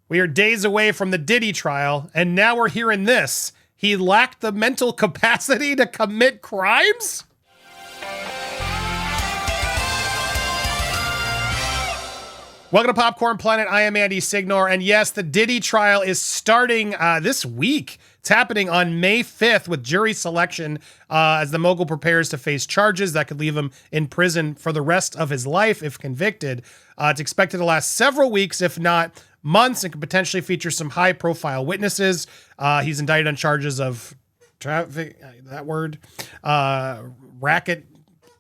We are days away from the Diddy trial, and now we're hearing this. He lacked the mental capacity to commit crimes? Welcome to Popcorn Planet. I am Andy Signore, and yes, the Diddy trial is starting this week. It's happening on May 5th with jury selection as the mogul prepares to face charges that could leave him in prison for the rest of his life if convicted. It's expected to last several weeks, if not months, and could potentially feature some high-profile witnesses. He's indicted on charges of traffic,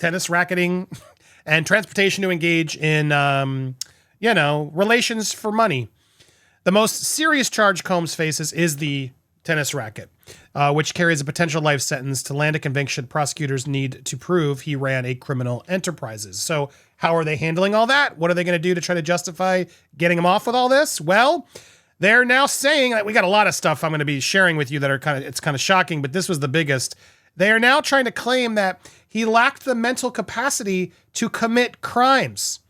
tennis racketing, and transportation to engage in, relations for money. The most serious charge Combs faces is the tennis racket, which carries a potential life sentence. To land a conviction, prosecutors need to prove he ran a criminal enterprises. So how are they handling all that? What are they going to do to try to justify getting him off with all this? Well, they're now saying, we got a lot of stuff I'm going to be sharing with you that are it's kind of shocking, but this was the biggest. They are now trying to claim that he lacked the mental capacity to commit crimes.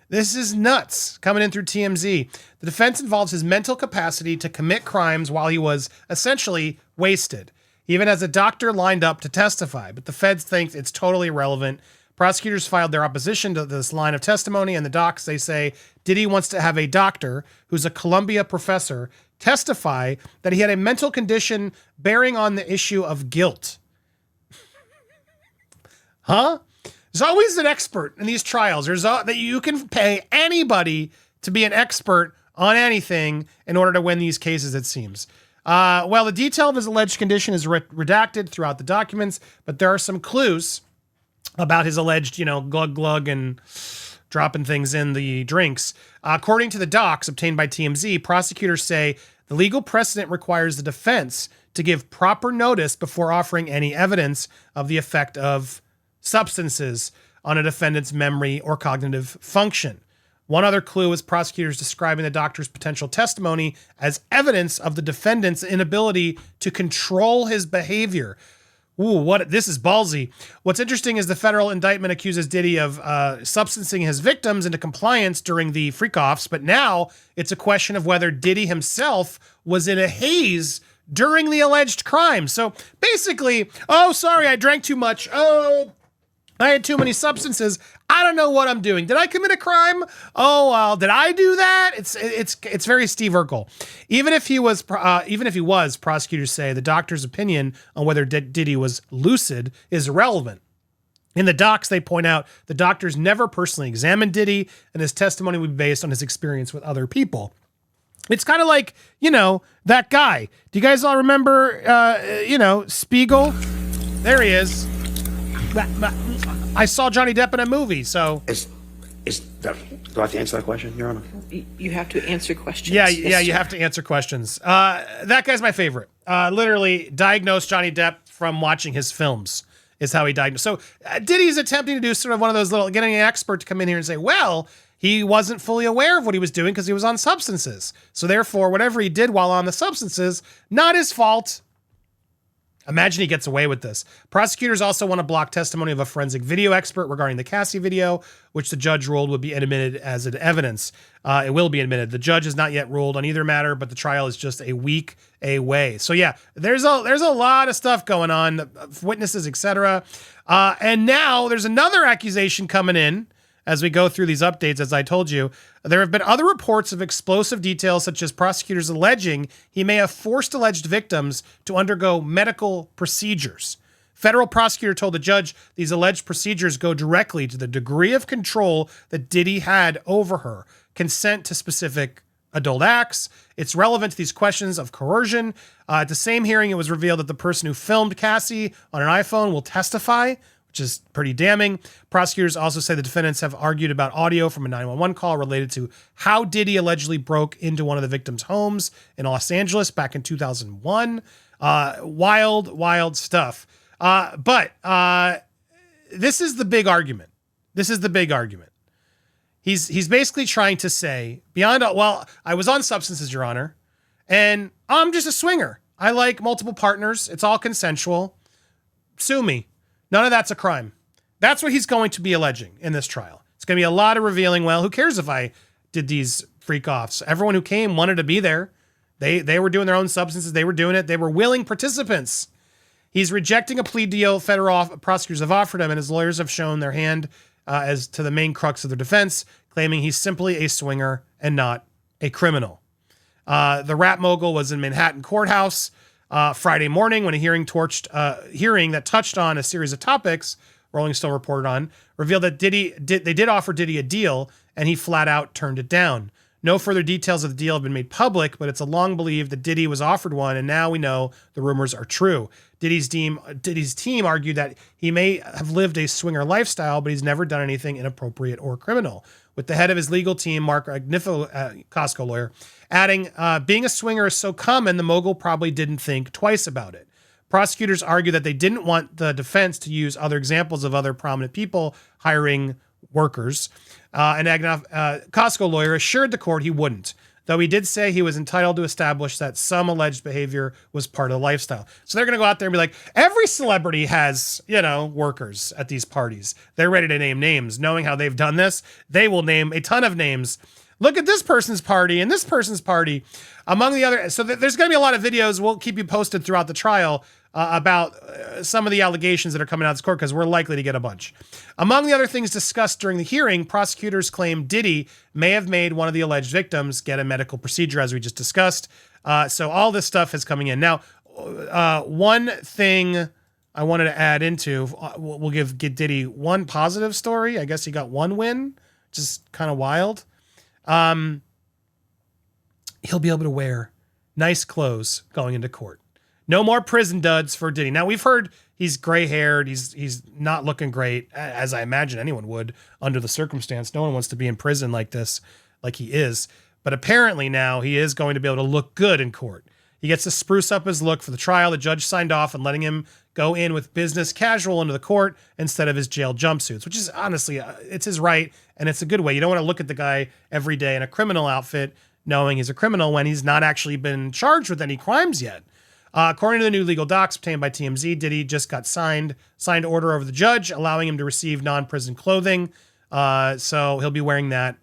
This is nuts, coming in through TMZ. The defense involves his mental capacity to commit crimes while he was essentially wasted. He even has a doctor lined up to testify, but the feds think it's totally irrelevant. Prosecutors filed their opposition to this line of testimony, and the docs, they say, Diddy wants to have a doctor who's a Columbia professor testify that he had a mental condition bearing on the issue of guilt. Huh? There's always an expert in these trials. That you can pay anybody to be an expert on anything in order to win these cases, it seems. Well, the detail of his alleged condition is redacted throughout the documents, but there are some clues about his alleged, glug and dropping things in the drinks. According to the docs obtained by TMZ, prosecutors say the legal precedent requires the defense to give proper notice before offering any evidence of the effect of substances on a defendant's memory or cognitive function. One other clue is prosecutors describing the doctor's potential testimony as evidence of the defendant's inability to control his behavior. Ooh, this is ballsy. What's interesting is the federal indictment accuses Diddy of substancing his victims into compliance during the freak-offs, but now it's a question of whether Diddy himself was in a haze during the alleged crime. So basically, oh, sorry, I drank too much. Oh, I had too many substances. I don't know what I'm doing. Did I commit a crime? Oh, well, did I do that? It's very Steve Urkel. Even if he was, prosecutors say the doctor's opinion on whether Diddy was lucid is irrelevant. In the docs, they point out the doctors never personally examined Diddy, and his testimony would be based on his experience with other people. It's kind of like, that guy. Do you guys all remember, Spiegel? There he is. I saw Johnny Depp in a movie, so... Do I have to answer that question, Your Honor? You have to answer questions. Yeah, you have to answer questions. That guy's my favorite. Literally diagnosed Johnny Depp from watching his films is how he diagnosed. So Diddy's attempting to do sort of one of those getting an expert to come in here and say, well, he wasn't fully aware of what he was doing because he was on substances. So therefore, whatever he did while on the substances, not his fault. Imagine he gets away with this. Prosecutors also want to block testimony of a forensic video expert regarding the Cassie video, which the judge ruled would be admitted as an evidence. It will be admitted. The judge has not yet ruled on either matter, but the trial is just a week away. So yeah, there's a lot of stuff going on, witnesses, etc. And now there's another accusation coming in as we go through these updates. As I told you, there have been other reports of explosive details, such as prosecutors alleging he may have forced alleged victims to undergo medical procedures. Federal prosecutor told the judge these alleged procedures go directly to the degree of control that Diddy had over her, consent to specific adult acts. It's relevant to these questions of coercion. At the same hearing, it was revealed that the person who filmed Cassie on an iPhone will testify, which is pretty damning. Prosecutors also say the defendants have argued about audio from a 911 call related to how Diddy allegedly broke into one of the victims' homes in Los Angeles back in 2001. Wild stuff. But this is the big argument. He's basically trying to say, I was on substances, Your Honor, and I'm just a swinger. I like multiple partners. It's all consensual. Sue me. None of that's a crime. That's what he's going to be alleging in this trial. It's going to be a lot of revealing, well, who cares if I did these freak-offs. Everyone who came wanted to be there. They were doing their own substances. They were doing it. They were willing participants. He's rejecting a plea deal federal prosecutors have offered him, and his lawyers have shown their hand as to the main crux of their defense, claiming he's simply a swinger and not a criminal. The rap mogul was in Manhattan courthouse Friday morning when a hearing that touched on a series of topics Rolling Stone reported on, revealed that they did offer Diddy a deal, and he flat out turned it down. No further details of the deal have been made public, but it's a long believed that Diddy was offered one, and now we know the rumors are true. Diddy's team argued that he may have lived a swinger lifestyle, but he's never done anything inappropriate or criminal. With the head of his legal team, Mark Agnifilo, Costco lawyer, adding, being a swinger is so common, the mogul probably didn't think twice about it. Prosecutors argue that they didn't want the defense to use other examples of other prominent people hiring workers. And Costco lawyer assured the court he wouldn't, though he did say he was entitled to establish that some alleged behavior was part of the lifestyle. So they're going to go out there and be like, every celebrity has, workers at these parties. They're ready to name names. Knowing how they've done this, they will name a ton of names. Look at this person's party and this person's party. Among the other, so there's going to be a lot of videos. We'll keep you posted throughout the trial about some of the allegations that are coming out of this court, because we're likely to get a bunch. Among the other things discussed during the hearing, prosecutors claim Diddy may have made one of the alleged victims get a medical procedure, as we just discussed. So all this stuff is coming in. Now, one thing I wanted to add into, we'll give Diddy one positive story. I guess he got one win, which is kind of wild. He'll be able to wear nice clothes going into court. No more prison duds for Diddy. Now, we've heard he's gray-haired. He's not looking great, as I imagine anyone would under the circumstance. No one wants to be in prison like this, like he is. But apparently now he is going to be able to look good in court. He gets to spruce up his look for the trial. The judge signed off on letting him go in with business casual into the court instead of his jail jumpsuits, which is honestly, it's his right, and it's a good way. You don't want to look at the guy every day in a criminal outfit knowing he's a criminal when he's not actually been charged with any crimes yet. According to the new legal docs obtained by TMZ, Diddy just got signed order over the judge, allowing him to receive non-prison clothing. So he'll be wearing that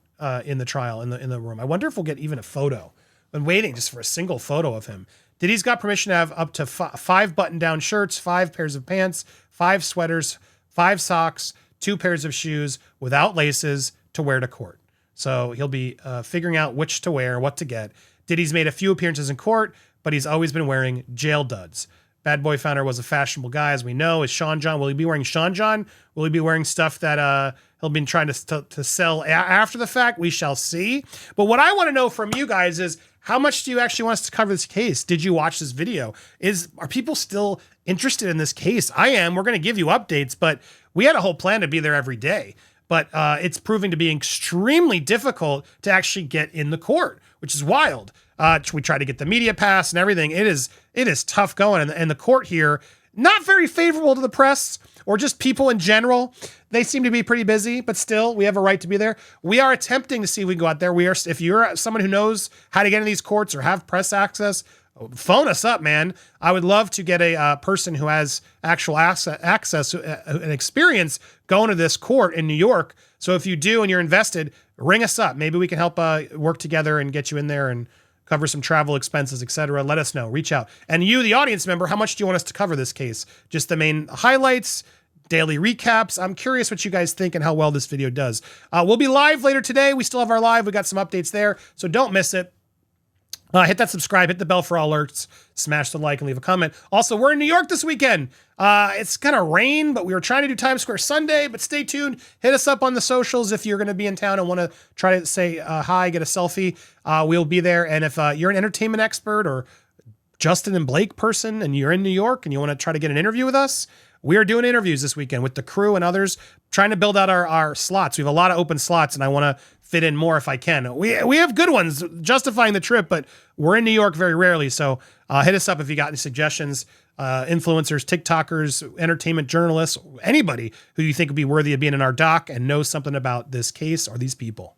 in the trial in the room. I wonder if we'll get even a photo. Been waiting just for a single photo of him. Diddy's got permission to have up to 5 button-down shirts, 5 pairs of pants, 5 sweaters, 5 socks, 2 pairs of shoes without laces to wear to court. So he'll be figuring out which to wear, what to get. Diddy's made a few appearances in court, but he's always been wearing jail duds. Bad Boy founder was a fashionable guy, as we know. Is Sean John? Will he be wearing Sean John? Will he be wearing stuff that he'll be trying to sell after the fact? We shall see. But what I want to know from you guys is, how much do you actually want us to cover this case? Did you watch this video? Are people still interested in this case? I am. We're going to give you updates, but we had a whole plan to be there every day. But it's proving to be extremely difficult to actually get in the court, which is wild. We try to get the media pass and everything. It is tough going. And the court here, not very favorable to the press or just people in general. They seem to be pretty busy, but still, we have a right to be there. We are attempting to see if we can go out there. If you're someone who knows how to get in these courts or have press access, phone us up, man. I would love to get a person who has actual access and experience going to this court in New York. So if you do and you're invested, ring us up. Maybe we can help work together and get you in there and cover some travel expenses, etc. Let us know. Reach out. And you, the audience member, how much do you want us to cover this case? Just the main highlights, daily recaps. I'm curious what you guys think and how well this video does. We'll be live later today. We still have our live. We got some updates there, so don't miss it. Hit that subscribe, hit the bell for all alerts, smash the like and leave a comment. Also, we're in New York this weekend. It's going to rain, but we were trying to do Times Square Sunday, but stay tuned. Hit us up on the socials if you're going to be in town and want to try to say hi, get a selfie. We'll be there. And if you're an entertainment expert or Justin and Blake person and you're in New York and you want to try to get an interview with us, we are doing interviews this weekend with the crew and others, trying to build out our slots. We have a lot of open slots, and I want to fit in more if I can. We have good ones justifying the trip, but we're in New York very rarely. So hit us up if you got any suggestions. Influencers, TikTokers, entertainment journalists, anybody who you think would be worthy of being in our doc and knows something about this case or these people.